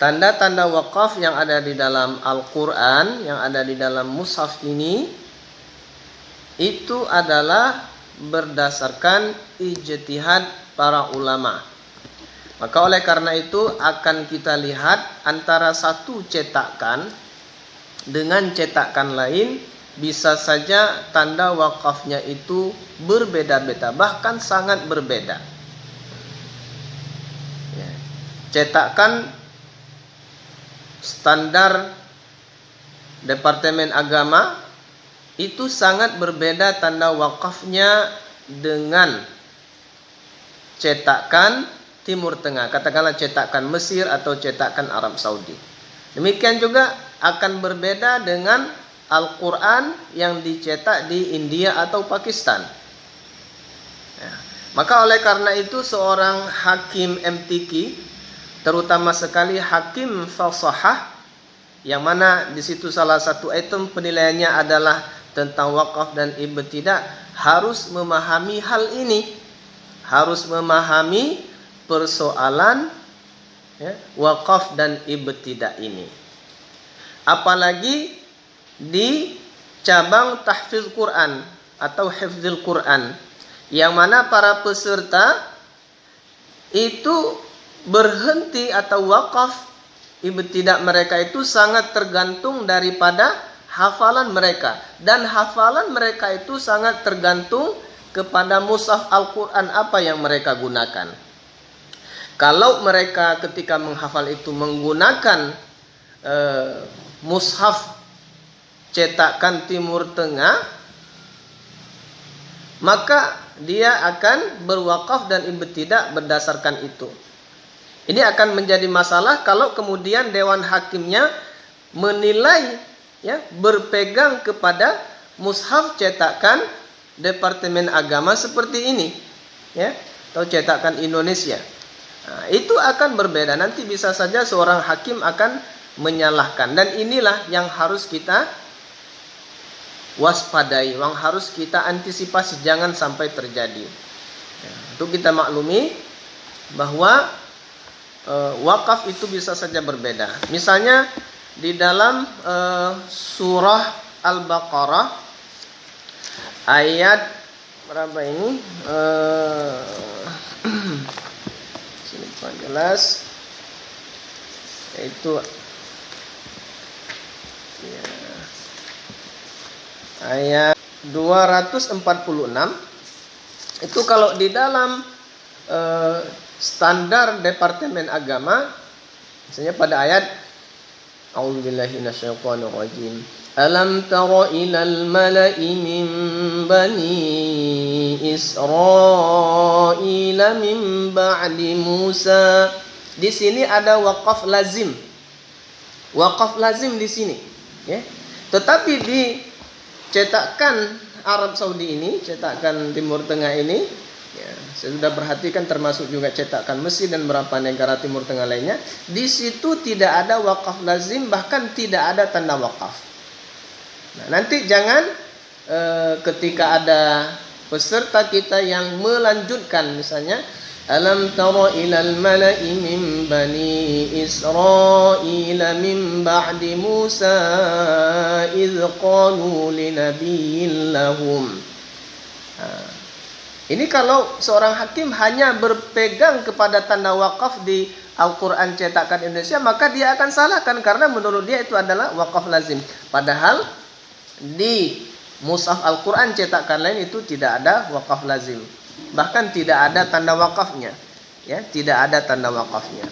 tanda-tanda wakaf yang ada di dalam Al-Quran, yang ada di dalam mushaf ini, itu adalah berdasarkan ijtihad para ulama. Maka oleh karena itu akan kita lihat antara satu cetakan dengan cetakan lain, bisa saja tanda wakafnya itu berbeda-beda, bahkan sangat berbeda. Cetakan standar Departemen Agama itu sangat berbeda tanda wakafnya dengan cetakan Timur Tengah, katakanlah cetakan Mesir atau cetakan Arab Saudi. Demikian juga akan berbeda dengan Al-Quran yang dicetak di India atau Pakistan. Maka oleh karena itu seorang hakim MTQ, terutama sekali hakim falsafah, yang mana di situ salah satu item penilaiannya adalah tentang wakaf dan ibtidah, harus memahami hal ini, harus memahami persoalan wakaf dan ibtidah ini. Apalagi di cabang tahfiz Quran atau hifzil Quran, yang mana para peserta itu berhenti atau wakaf ibtidah mereka itu sangat tergantung daripada hafalan mereka, dan hafalan mereka itu sangat tergantung kepada mushaf Al-Quran apa yang mereka gunakan. Kalau mereka ketika menghafal itu menggunakan mushaf cetakan Timur Tengah, maka dia akan berwakaf dan ibtidah berdasarkan itu. Ini akan menjadi masalah kalau kemudian dewan hakimnya menilai berpegang kepada mushaf cetakan Departemen Agama seperti ini, atau cetakan Indonesia. Nah, itu akan berbeda. Nanti bisa saja seorang hakim akan menyalahkan, dan inilah yang harus kita waspadai, yang harus kita antisipasi jangan sampai terjadi. Untuk kita maklumi bahwa wakaf itu bisa saja berbeda. Misalnya di dalam surah Al-Baqarah ayat berapa ini? Sini Pak jelas. Yaitu ayat 246. Itu kalau di dalam standar Departemen Agama, misalnya pada ayat A'udzubillahi minasyaitonir rajim. Alam tara ilal mala'i min bani Israil min ba'di Musa. Di sini ada wakaf lazim. Wakaf lazim di sini, Tetapi di cetakan Arab Saudi ini, cetakan Timur Tengah ini, saya sudah perhatikan termasuk juga cetakan Mesir dan beberapa negara Timur Tengah lainnya, di situ tidak ada wakaf lazim, bahkan tidak ada tanda wakaf. Nah, nanti jangan ketika ada peserta kita yang melanjutkan, misalnya alam tara ilal mala'i min bani Israil min ba'di Musa idh qalu linabiyyin lahum. Ini kalau seorang hakim hanya berpegang kepada tanda wakaf di Al-Quran cetakan Indonesia, maka dia akan salahkan karena menurut dia itu adalah wakaf lazim. Padahal di mushaf Al-Quran cetakan lain itu tidak ada wakaf lazim. Bahkan tidak ada tanda wakafnya. Tidak ada tanda wakafnya.